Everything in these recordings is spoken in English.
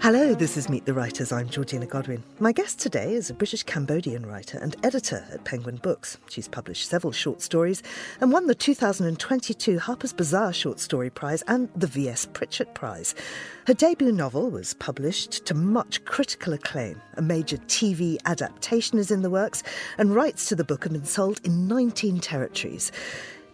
Hello, this is Meet the Writers. I'm Georgina Godwin. My guest today is a British-Cambodian writer and editor at Penguin Books. She's published several short stories and won the 2022 Harper's Bazaar Short Story Prize and the V.S. Pritchett Prize. Her debut novel was published to much critical acclaim. A major TV adaptation is in the works, and rights to the book have been sold in 19 territories.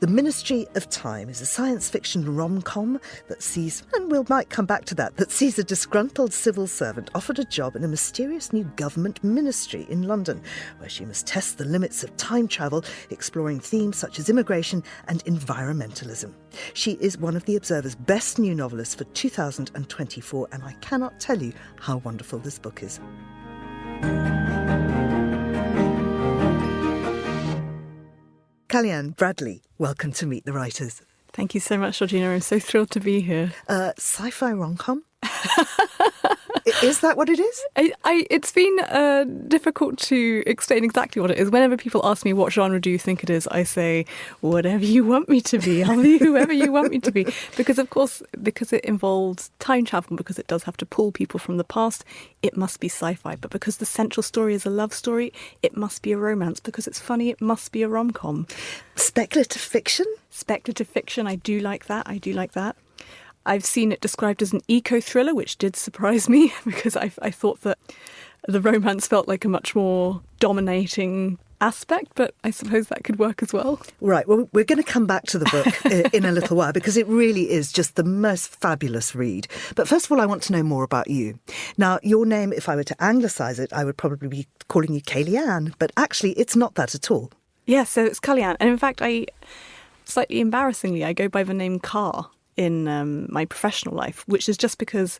The Ministry of Time is a science fiction rom-com that sees, and we might come back to that sees a disgruntled civil servant offered a job in a mysterious new government ministry in London, where she must test the limits of time travel, exploring themes such as immigration and environmentalism. She is one of the Observer's best new novelists for 2024, and I cannot tell you how wonderful this book is. Kaliane Bradley, welcome to Meet the Writers. Thank you so much, Georgina. I'm so thrilled to be here. Sci-fi rom-com? Is that what it is? It's been difficult to explain exactly what it is. Whenever people ask me what genre do you think it is, I say, whatever you want me to be. I'll be whoever you want me to be. Because, of course, because it involves time travel, because it does have to pull people from the past, it must be sci-fi. But because the central story is a love story, it must be a romance. Because it's funny, it must be a rom-com. Speculative fiction? Speculative fiction, I do like that. I've seen it described as an eco-thriller, which did surprise me because I thought that the romance felt like a much more dominating aspect, but I suppose that could work as well. Right, well, we're going to come back to the book in a little while because it really is just the most fabulous read. But first of all, I want to know more about you. Now, your name, if I were to anglicise it, I would probably be calling you Kaliane, but actually it's not that at all. Yeah, so it's Kaliane. And in fact, slightly embarrassingly, I go by the name Car in my professional life, which is just because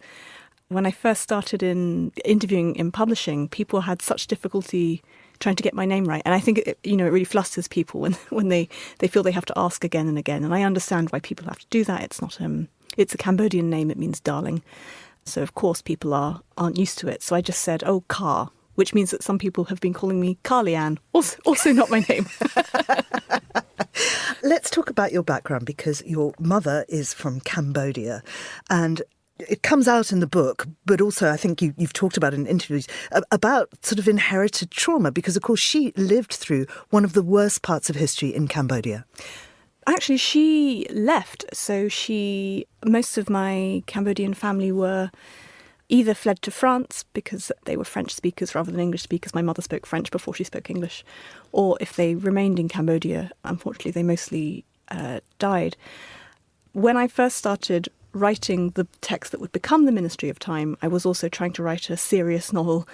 when I first started in interviewing in publishing, people had such difficulty trying to get my name right. And I think it really flusters people when they feel they have to ask again and again. And I understand why people have to do that. It's not it's a Cambodian name. It means darling. So of course people aren't used to it. So I just said, Car, which means that some people have been calling me Kaliane, also not my name. Let's talk about your background, because your mother is from Cambodia, and it comes out in the book, but also I think you've talked about in interviews about sort of inherited trauma, because of course she lived through one of the worst parts of history in Cambodia. Actually, she left, so most of my Cambodian family were either fled to France because they were French speakers rather than English speakers. My mother spoke French before she spoke English. Or if they remained in Cambodia, unfortunately, they mostly died. When I first started writing the text that would become the Ministry of Time, I was also trying to write a serious novel.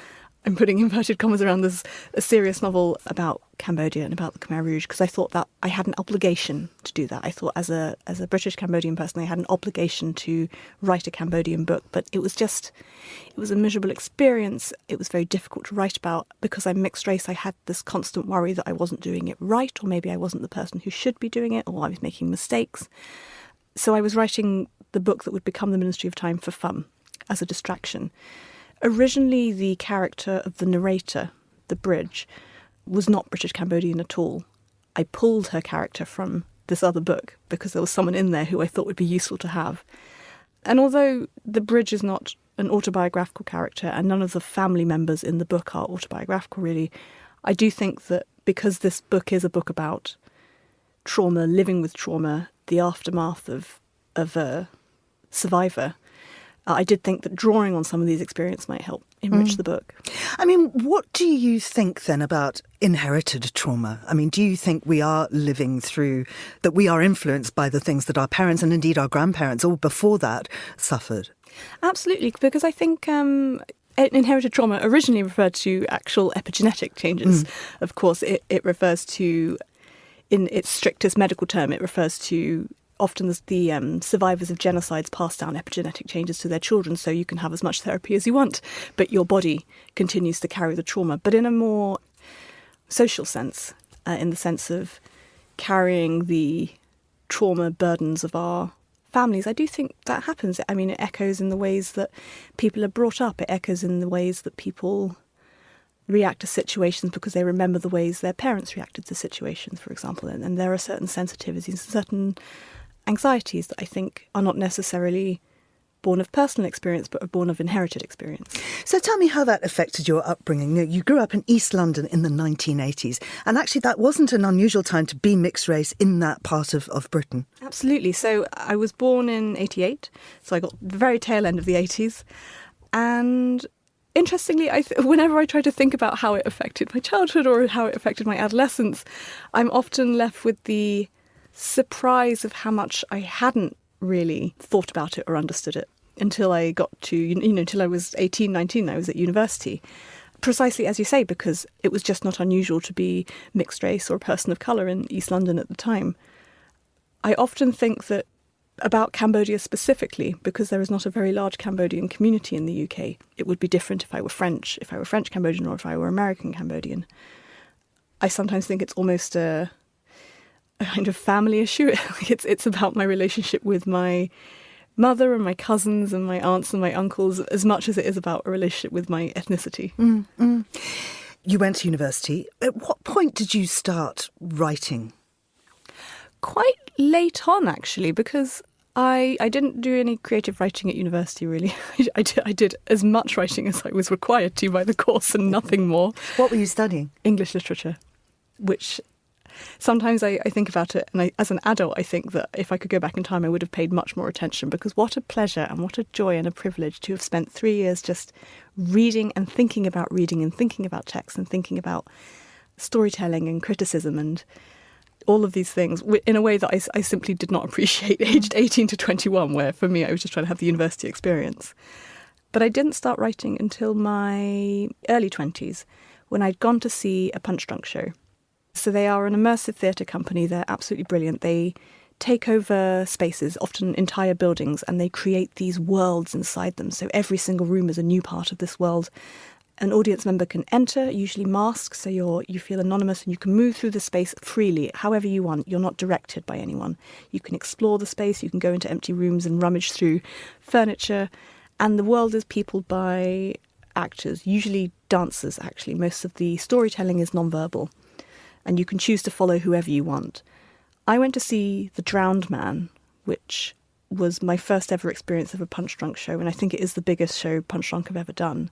I'm putting inverted commas around this, a serious novel about Cambodia and about the Khmer Rouge, because I thought that I had an obligation to do that. I thought as a British-Cambodian person, I had an obligation to write a Cambodian book, but it was a miserable experience. It was very difficult to write about. Because I'm mixed race, I had this constant worry that I wasn't doing it right, or maybe I wasn't the person who should be doing it, or I was making mistakes. So I was writing the book that would become the Ministry of Time for fun, as a distraction. Originally, the character of the narrator, the bridge, was not British-Cambodian at all. I pulled her character from this other book because there was someone in there who I thought would be useful to have. And although the bridge is not an autobiographical character and none of the family members in the book are autobiographical, really, I do think that because this book is a book about trauma, living with trauma, the aftermath of a survivor, I did think that drawing on some of these experiences might help enrich the book. I mean, what do you think then about inherited trauma? I mean, do you think we are living through, that we are influenced by the things that our parents and indeed our grandparents, or before that, suffered? Absolutely, because I think inherited trauma originally referred to actual epigenetic changes. Of course, it refers to, in its strictest medical term, it refers to often the survivors of genocides pass down epigenetic changes to their children, so you can have as much therapy as you want, but your body continues to carry the trauma. But in a more social sense, in the sense of carrying the trauma burdens of our families, I do think that happens. I mean, it echoes in the ways that people are brought up. It echoes in the ways that people react to situations because they remember the ways their parents reacted to situations, for example. And there are certain sensitivities, certain anxieties that I think are not necessarily born of personal experience, but are born of inherited experience. So tell me how that affected your upbringing. You grew up in East London in the 1980s, and actually that wasn't an unusual time to be mixed race in that part of Britain. Absolutely. So I was born in 88, so I got the very tail end of the 80s. And interestingly, whenever I try to think about how it affected my childhood or how it affected my adolescence, I'm often left with the surprise of how much I hadn't really thought about it or understood it until I got to, until I was 18, 19, I was at university. Precisely as you say, because it was just not unusual to be mixed race or a person of colour in East London at the time. I often think that about Cambodia specifically, because there is not a very large Cambodian community in the UK, it would be different if I were French Cambodian or if I were American Cambodian. I sometimes think it's almost a kind of family issue. It's about my relationship with my mother and my cousins and my aunts and my uncles as much as it is about a relationship with my ethnicity. You went to university. At what point did you start writing? Quite late on, actually, because I didn't do any creative writing at university, really. I did as much writing as I was required to by the course and nothing more. What were you studying? English literature, which sometimes I think about it, and as an adult, I think that if I could go back in time, I would have paid much more attention, because what a pleasure and what a joy and a privilege to have spent 3 years just reading and thinking about text and thinking about storytelling and criticism and all of these things in a way that I simply did not appreciate aged 18 to 21, where for me I was just trying to have the university experience. But I didn't start writing until my early 20s, when I'd gone to see a Punch Drunk show. So they are an immersive theatre company. They're absolutely brilliant. They take over spaces, often entire buildings, and they create these worlds inside them. So every single room is a new part of this world. An audience member can enter, usually masked, so you feel anonymous, and you can move through the space freely, however you want. You're not directed by anyone. You can explore the space, you can go into empty rooms and rummage through furniture, and the world is peopled by actors, usually dancers, actually. Most of the storytelling is non-verbal, and you can choose to follow whoever you want. I went to see The Drowned Man, which was my first ever experience of a Punch Drunk show, and I think it is the biggest show Punch Drunk have ever done.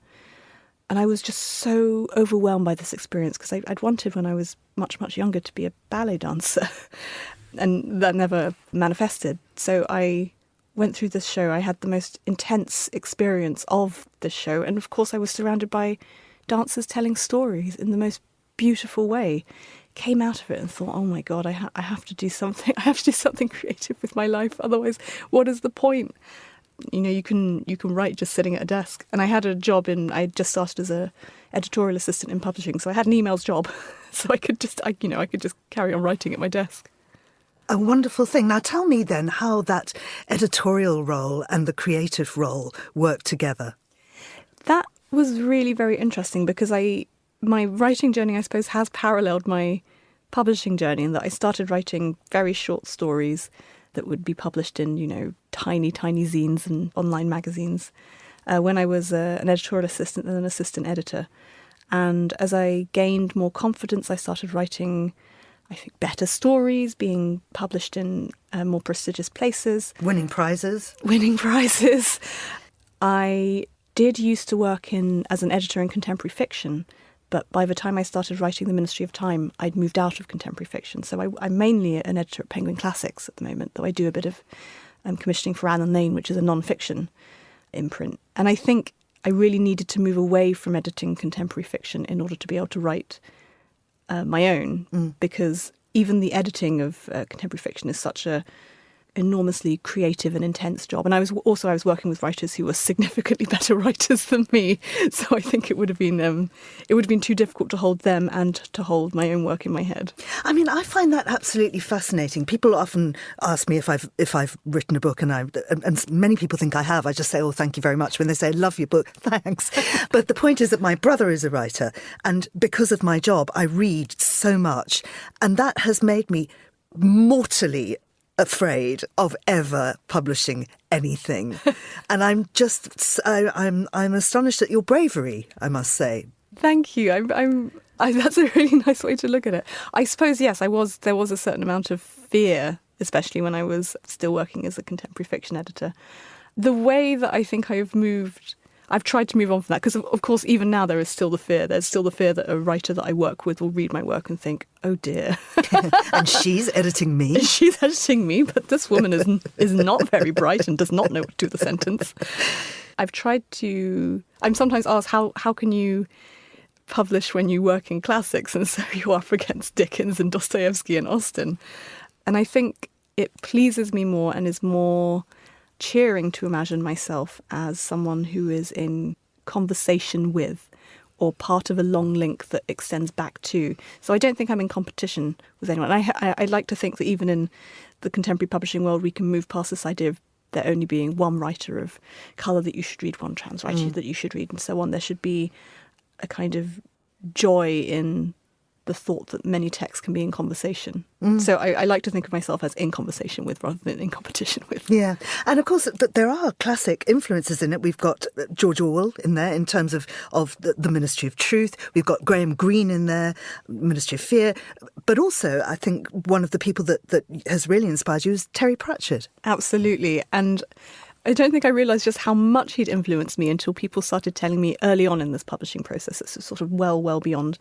And I was just so overwhelmed by this experience, because I'd wanted, when I was much, much younger, to be a ballet dancer, and that never manifested. So I went through this show. I had the most intense experience of this show, and of course I was surrounded by dancers telling stories in the most beautiful way. Came out of it and thought, oh my God, I have to do something. I have to do something creative with my life. Otherwise, what is the point? You can write just sitting at a desk. And I had a job I just started as a editorial assistant in publishing, so I had an emails job, so I could just carry on writing at my desk. A wonderful thing. Now tell me then how that editorial role and the creative role work together. That was really very interesting, because my writing journey, I suppose, has paralleled my publishing journey, in that I started writing very short stories that would be published in, tiny, tiny zines and online magazines when I was an editorial assistant and an assistant editor. And as I gained more confidence, I started writing, I think, better stories, being published in more prestigious places. Winning prizes. I did used to work as an editor in contemporary fiction, but by the time I started writing The Ministry of Time, I'd moved out of contemporary fiction. So I'm mainly an editor at Penguin Classics at the moment, though I do a bit of commissioning for Anne and Lane, which is a non-fiction imprint. And I think I really needed to move away from editing contemporary fiction in order to be able to write my own, because even the editing of contemporary fiction is such a enormously creative and intense job. And I was working with writers who were significantly better writers than me, so I think it would have been too difficult to hold them and to hold my own work in my head. I mean, I find that absolutely fascinating. People often ask me if I've written a book, and many people think I have. I just say, oh, thank you very much. When they say, love your book, thanks. But the point is that my brother is a writer, and because of my job, I read so much, and that has made me mortally afraid of ever publishing anything. And I'm astonished at your bravery, I must say. Thank you. That's a really nice way to look at it. I suppose, yes, there was a certain amount of fear, especially when I was still working as a contemporary fiction editor. the way that I think I've tried to move on from that, because of course even now there is still the fear. There's still the fear that a writer that I work with will read my work and think, oh dear. And she's editing me. She's editing me, but this woman is not very bright and does not know what to do with the sentence. I'm sometimes asked, how can you publish when you work in classics? And so you're up against Dickens and Dostoevsky and Austen. And I think it pleases me more and is more cheering to imagine myself as someone who is in conversation with or part of a long link that extends back to. So I don't think I'm in competition with anyone. I like to think that even in the contemporary publishing world, we can move past this idea of there only being one writer of colour that you should read, one trans writer that you should read, and so on. There should be a kind of joy in the thought that many texts can be in conversation. So I like to think of myself as in conversation with rather than in competition with. Yeah. And of course, there are classic influences in it. We've got George Orwell in there in terms of the Ministry of Truth. We've got Graham Greene in there, Ministry of Fear. But also, I think one of the people that has really inspired you is Terry Pratchett. Absolutely. And I don't think I realised just how much he'd influenced me until people started telling me early on in this publishing process. It's sort of well beyond,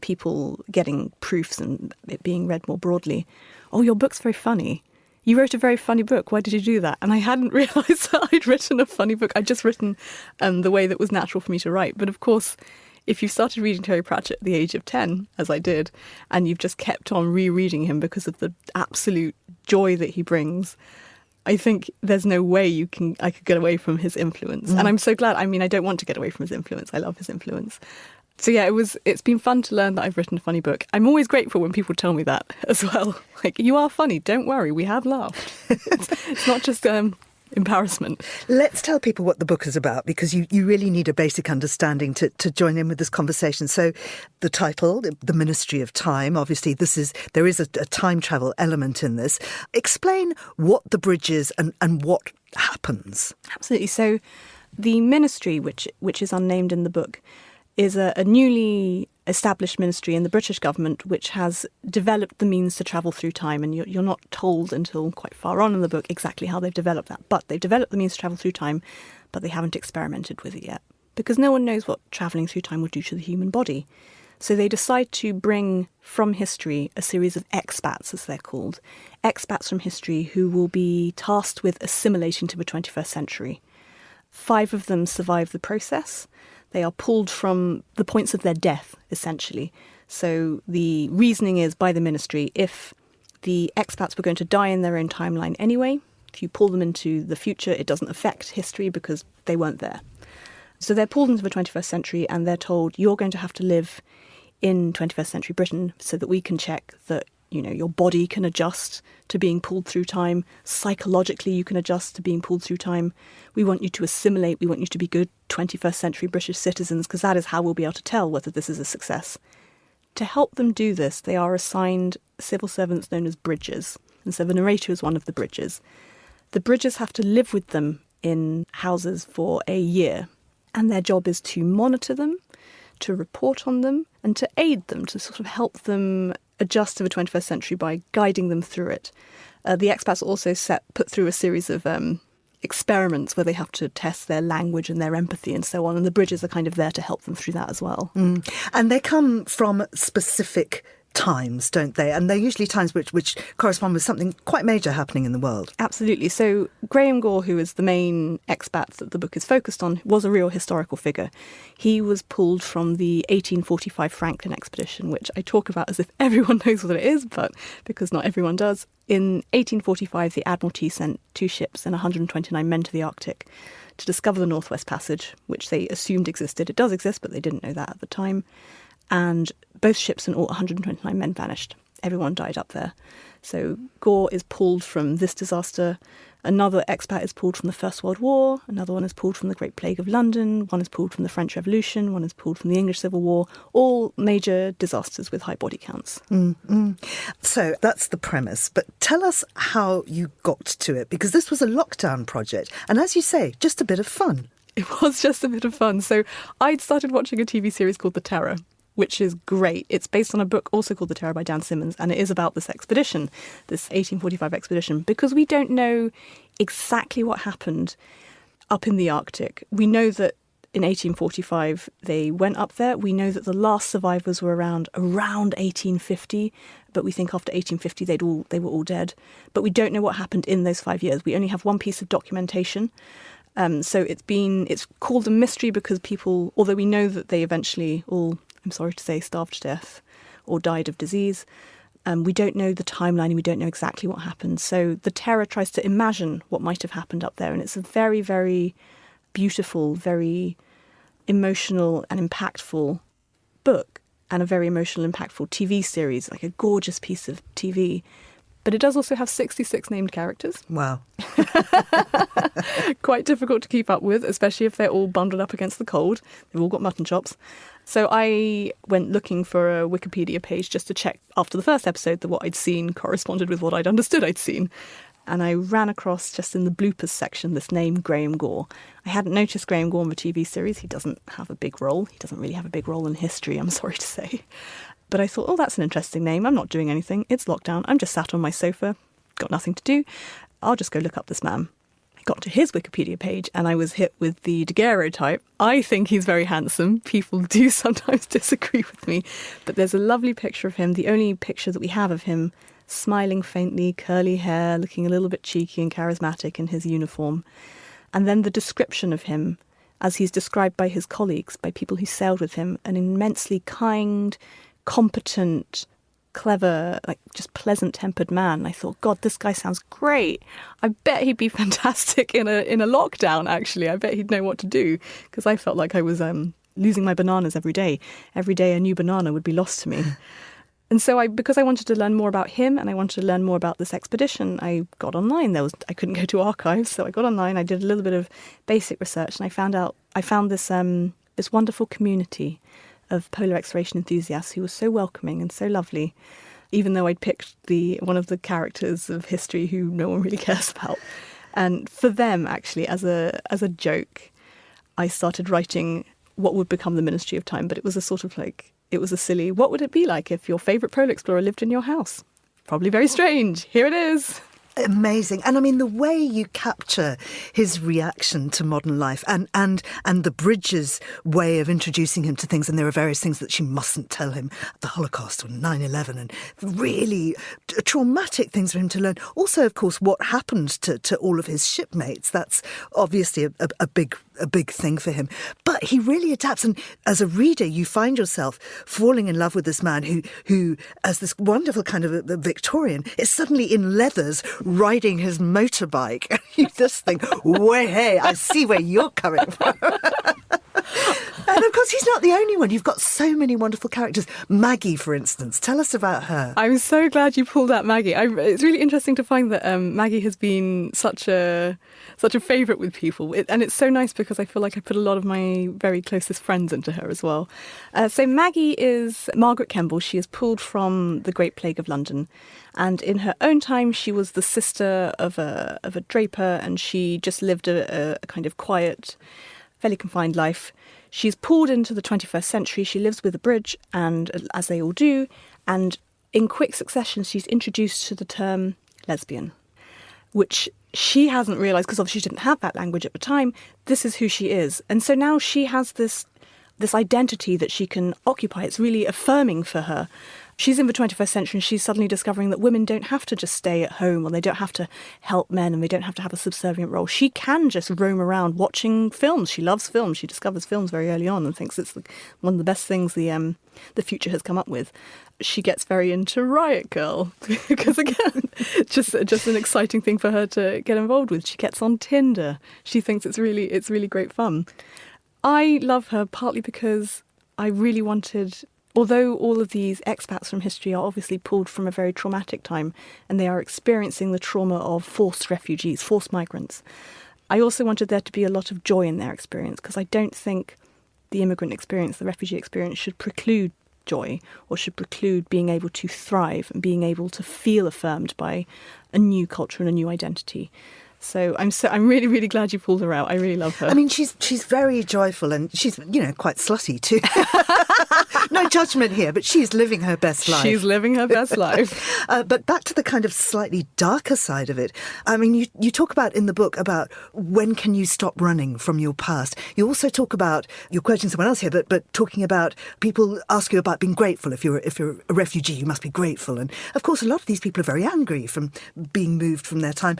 people getting proofs and it being read more broadly. Oh, your book's very funny. You wrote a very funny book. Why did you do that? And I hadn't realised that I'd written a funny book. I'd just written the way that was natural for me to write. But of course, if you started reading Terry Pratchett at the age of 10, as I did, and you've just kept on rereading him because of the absolute joy that he brings, I think there's no way I could get away from his influence. And I'm so glad. I mean, I don't want to get away from his influence. I love his influence. So yeah, it's been fun to learn that I've written a funny book. I'm always grateful when people tell me that as well. Like, you are funny, don't worry, we have laughed. It's not just embarrassment. Let's tell people what the book is about, because you really need a basic understanding to join in with this conversation. So the title, The Ministry of Time, obviously there is a time travel element in this. Explain what the bridge is and what happens. Absolutely. So the ministry, which is unnamed in the book, is a newly established ministry in the British government which has developed the means to travel through time. And you're not told until quite far on in the book exactly how they've developed that. But they've developed the means to travel through time, but they haven't experimented with it yet. Because no one knows what travelling through time would do to the human body. So they decide to bring from history a series of expats, as they're called. Expats from history who will be tasked with assimilating to the 21st century. 5 of them survive the process. They are pulled from the points of their death, essentially. So the reasoning is by the ministry, if the expats were going to die in their own timeline anyway, if you pull them into the future, it doesn't affect history because they weren't there. So they're pulled into the 21st century and they're told, you're going to have to live in 21st century Britain so that we can check that, your body can adjust to being pulled through time. Psychologically, you can adjust to being pulled through time. We want you to assimilate. We want you to be good 21st century British citizens, because that is how we'll be able to tell whether this is a success. To help them do this, they are assigned civil servants known as bridges. And so the narrator is one of the bridges. The bridges have to live with them in houses for a year. And their job is to monitor them, to report on them, and to aid them, to sort of help them adjust to the 21st century by guiding them through it. The expats are also put through a series of experiments where they have to test their language and their empathy and so on, and the bridges are kind of there to help them through that as well. And they come from specific times, don't they? And they're usually times which correspond with something quite major happening in the world. Absolutely. So Graham Gore, who is the main expat that the book is focused on, was a real historical figure. He was pulled from the 1845 Franklin expedition, which I talk about as if everyone knows what it is, but because not everyone does. In 1845, the Admiralty sent 2 ships and 129 men to the Arctic to discover the Northwest Passage, which they assumed existed. It does exist, but they didn't know that at the time. And both ships and all 129 men vanished. Everyone died up there. So Gore is pulled from this disaster. Another expat is pulled from the First World War. Another one is pulled from the Great Plague of London. One is pulled from the French Revolution. One is pulled from the English Civil War. All major disasters with high body counts. So that's the premise. But tell us how you got to it, because this was a lockdown project. And as you say, just a bit of fun. It was just a bit of fun. So I'd started watching a TV series called The Terror. which is great. It's based on a book also called The Terror by Dan Simmons, and it is about this expedition, this 1845 expedition, because we don't know exactly what happened up in the Arctic. We know that in 1845 they went up there. We know that the last survivors were around 1850, but we think after 1850 they were all dead. But we don't know what happened in those 5 years. We only have one piece of documentation. So it's called a mystery because people, although we know that they eventually all, I'm sorry to say, starved to death or died of disease, we don't know the timeline and we don't know exactly what happened. So The Terror tries to imagine what might have happened up there. And it's a very, very beautiful, very emotional and impactful book and a very emotional, impactful TV series, like a gorgeous piece of TV. But it does also have 66 named characters. Wow. Quite difficult to keep up with, especially if they're all bundled up against the cold. They've all got mutton chops. So I went looking for a Wikipedia page just to check after the first episode that what I'd seen corresponded with what I'd understood I'd seen. And I ran across, just in the bloopers section, this name, Graham Gore. I hadn't noticed Graham Gore in the TV series. He doesn't have a big role. He doesn't really have a big role in history, I'm sorry to say. But I thought, oh, that's an interesting name. I'm not doing anything. It's lockdown. I'm just sat on my sofa, got nothing to do. I'll just go look up this man. I got to his Wikipedia page and I was hit with the daguerreotype. I think he's very handsome. People do sometimes disagree with me. But there's a lovely picture of him, the only picture that we have of him, smiling faintly, curly hair, looking a little bit cheeky and charismatic in his uniform. And then the description of him, as he's described by his colleagues, by people who sailed with him, an immensely kind, competent, clever, like just pleasant-tempered man. I thought, God, this guy sounds great. I bet he'd be fantastic in a lockdown, actually. I bet he'd know what to do, because I felt like I was losing my bananas every day. Every day a new banana would be lost to me. And so because I wanted to learn more about him and I wanted to learn more about this expedition, I got online. I couldn't go to archives, so I got online. I did a little bit of basic research and I found this wonderful community of polar exploration enthusiasts who were so welcoming and so lovely, even though I'd picked one of the characters of history who no one really cares about. And for them, actually, as a joke, I started writing what would become the Ministry of Time, but it was a sort of it was a silly, what would it be like if your favourite polar explorer lived in your house? Probably very strange. Here it is. Amazing. And I mean, the way you capture his reaction to modern life and the Bridges way of introducing him to things, and there are various things that she mustn't tell him, the Holocaust or 9/11, and really traumatic things for him to learn. Also, of course, what happened to all of his shipmates. That's obviously a big thing for him. But he really adapts, and as a reader, you find yourself falling in love with this man who as this wonderful kind of a Victorian, is suddenly in leathers, riding his motorbike. You just think, way, hey, I see where you're coming from. And of course, he's not the only one. You've got so many wonderful characters. Maggie, for instance. Tell us about her. I'm so glad you pulled out Maggie. It's really interesting to find that Maggie has been such a favourite with people. And it's so nice because I feel like I put a lot of my very closest friends into her as well. So Maggie is Margaret Kemble. She is pulled from the Great Plague of London. And in her own time, she was the sister of a draper, and she just lived a kind of quiet, fairly confined life. She's pulled into the 21st century. She lives with a bridge, and as they all do, and in quick succession, she's introduced to the term lesbian, which she hasn't realised, because obviously she didn't have that language at the time. This is who she is. And so now she has this identity that she can occupy. It's really affirming for her. She's in the 21st century and she's suddenly discovering that women don't have to just stay at home, or they don't have to help men, and they don't have to have a subservient role. She can just roam around watching films. She loves films. She discovers films very early on and thinks it's one of the best things the future has come up with. She gets very into Riot Girl because, again, just an exciting thing for her to get involved with. She gets on Tinder. She thinks it's really great fun. I love her partly because I really wanted... Although all of these expats from history are obviously pulled from a very traumatic time and they are experiencing the trauma of forced refugees, forced migrants, I also wanted there to be a lot of joy in their experience, because I don't think the immigrant experience, the refugee experience, should preclude joy or should preclude being able to thrive and being able to feel affirmed by a new culture and a new identity. So I'm really, really glad you pulled her out. I really love her. I mean, she's very joyful, and she's, quite slutty too. No judgment here, but she's living her best life. She's living her best life. But back to the kind of slightly darker side of it. I mean, you talk about in the book about when can you stop running from your past. You also talk about, you're quoting someone else here, but talking about people ask you about being grateful. If you're a refugee, you must be grateful. And of course, a lot of these people are very angry from being moved from their time.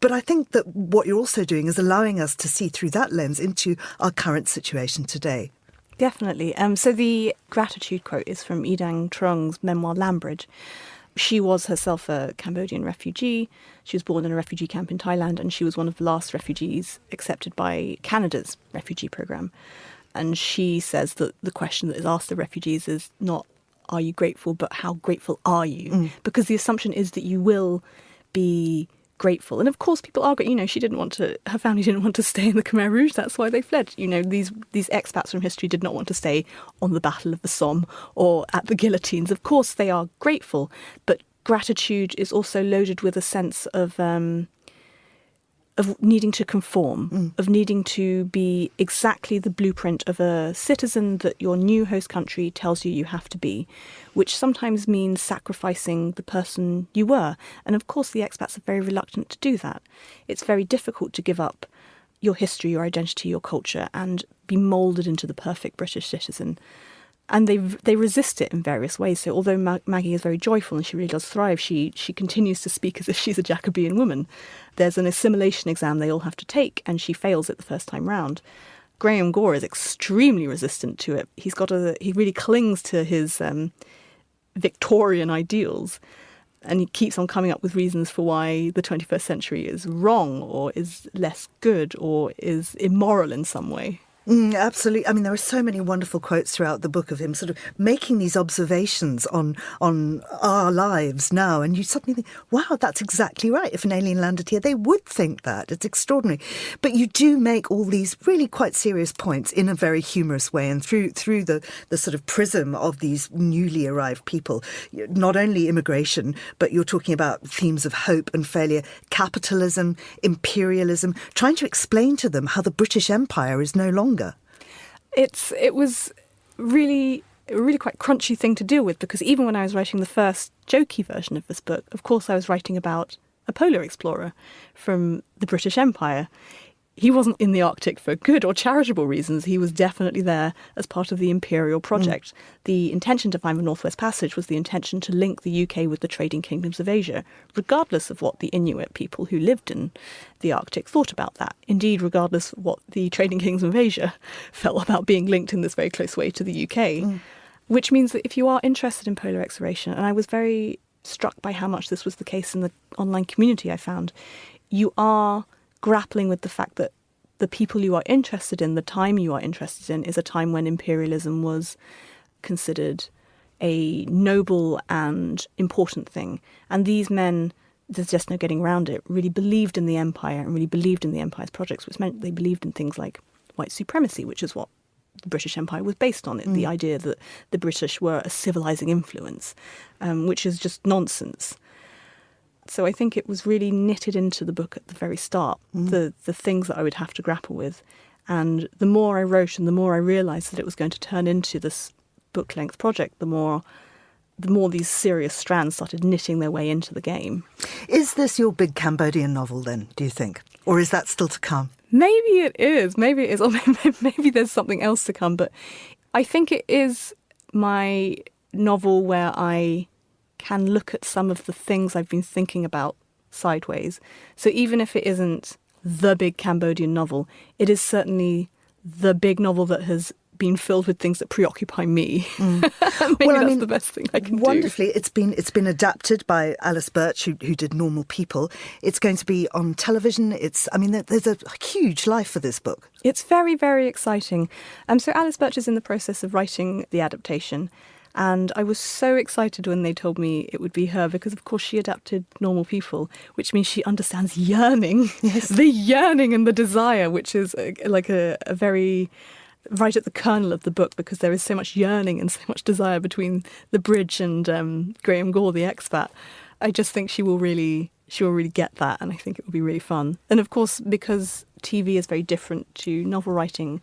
But I think that what you're also doing is allowing us to see through that lens into our current situation today. Definitely. So the gratitude quote is from Idang Trung's memoir Lambridge. She was herself a Cambodian refugee. She was born in a refugee camp in Thailand, and she was one of the last refugees accepted by Canada's refugee programme. And she says that the question that is asked the refugees is not, are you grateful, but how grateful are you? Because the assumption is that you will be grateful. And of course people are, her family didn't want to stay in the Khmer Rouge. That's why they fled. These expats from history did not want to stay on the Battle of the Somme or at the guillotines. Of course they are grateful, but gratitude is also loaded with a sense of needing to conform, of needing to be exactly the blueprint of a citizen that your new host country tells you have to be, which sometimes means sacrificing the person you were. And of course, the expats are very reluctant to do that. It's very difficult to give up your history, your identity, your culture, and be moulded into the perfect British citizen. And they resist it in various ways. So although Maggie is very joyful and she really does thrive, she continues to speak as if she's a Jacobean woman. There's an assimilation exam they all have to take, and she fails it the first time round. Graham Gore is extremely resistant to it. He really clings to his Victorian ideals, and he keeps on coming up with reasons for why the 21st century is wrong or is less good or is immoral in some way. Absolutely. I mean, there are so many wonderful quotes throughout the book of him sort of making these observations on our lives now. And you suddenly think, wow, that's exactly right. If an alien landed here, they would think that. It's extraordinary. But you do make all these really quite serious points in a very humorous way and through the sort of prism of these newly arrived people. Not only immigration, but you're talking about themes of hope and failure, capitalism, imperialism, trying to explain to them how the British Empire is no longer. It was really a really quite crunchy thing to deal with, because even when I was writing the first jokey version of this book, of course I was writing about a polar explorer from the British Empire. He wasn't in the Arctic for good or charitable reasons. He was definitely there as part of the imperial project. The intention to find the Northwest Passage was the intention to link the UK with the trading kingdoms of Asia, regardless of what the Inuit people who lived in the Arctic thought about that. Indeed, regardless of what the trading kingdoms of Asia felt about being linked in this very close way to the UK. Which means that if you are interested in polar exploration, and I was very struck by how much this was the case in the online community I found, you are grappling with the fact that the people you are interested in, the time you are interested in, is a time when imperialism was considered a noble and important thing. And these men, there's just no getting around it, really believed in the empire and really believed in the empire's projects, which meant they believed in things like white supremacy, which is what the British Empire was based on, the idea that the British were a civilizing influence, which is just nonsense. So I think it was really knitted into the book at the very start, the things that I would have to grapple with. And the more I wrote and the more I realised that it was going to turn into this book-length project, the more these serious strands started knitting their way into the game. Is this your big Cambodian novel then, do you think? Or is that still to come? Maybe it is. Or maybe there's something else to come. But I think it is my novel where I can look at some of the things I've been thinking about sideways. So even if it isn't the big Cambodian novel, it is certainly the big novel that has been filled with things that preoccupy me. Maybe that's the best thing I can wonderfully, do. It's been adapted by Alice Birch, who did Normal People. It's going to be on television. There's a huge life for this book. It's very, very exciting. So Alice Birch is in the process of writing the adaptation. And I was so excited when they told me it would be her, because, of course, she adapted Normal People, which means she understands yearning, the yearning and the desire, which is like a very right at the kernel of the book, because there is so much yearning and so much desire between the bridge and Graham Gore, the expat. I just think she will really get that, and I think it will be really fun. And, of course, because TV is very different to novel writing,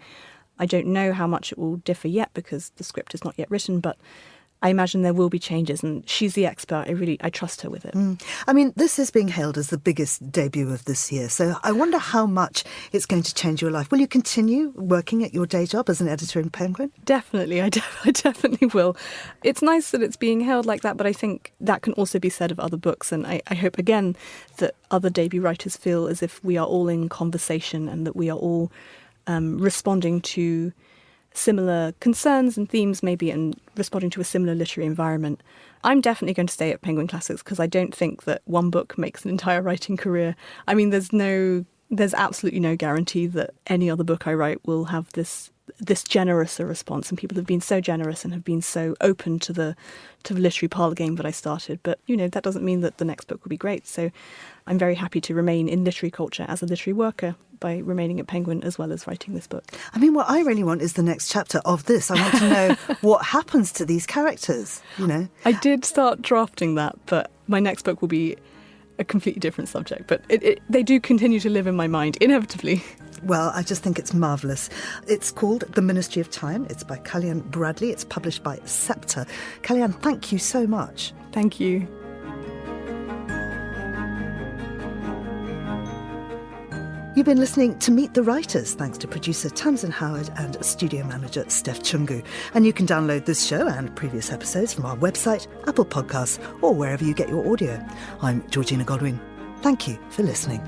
I don't know how much it will differ yet because the script is not yet written, but I imagine there will be changes, and she's the expert. I trust her with it. I mean, this is being hailed as the biggest debut of this year, so I wonder how much it's going to change your life. Will you continue working at your day job as an editor in Penguin? Definitely, I definitely will. It's nice that it's being hailed like that, but I think that can also be said of other books, and I hope, again, that other debut writers feel as if we are all in conversation and that we are all responding to similar concerns and themes maybe, and responding to a similar literary environment. I'm definitely going to stay at Penguin Classics because I don't think that one book makes an entire writing career. I mean, there's absolutely no guarantee that any other book I write will have this generous a response, and people have been so generous and have been so open to the literary parlour game that I started. But, that doesn't mean that the next book will be great. So I'm very happy to remain in literary culture as a literary worker by remaining at Penguin as well as writing this book. I mean, what I really want is the next chapter of this. I want to know what happens to these characters, I did start drafting that, but my next book will be a completely different subject. But they do continue to live in my mind, inevitably. Well, I just think it's marvellous. It's called The Ministry of Time. It's by Kaliane Bradley. It's published by Scepter. Kaliane, thank you so much. Thank you. You've been listening to Meet the Writers, thanks to producer Tamsin Howard and studio manager Steph Chungu. And you can download this show and previous episodes from our website, Apple Podcasts, or wherever you get your audio. I'm Georgina Godwin. Thank you for listening.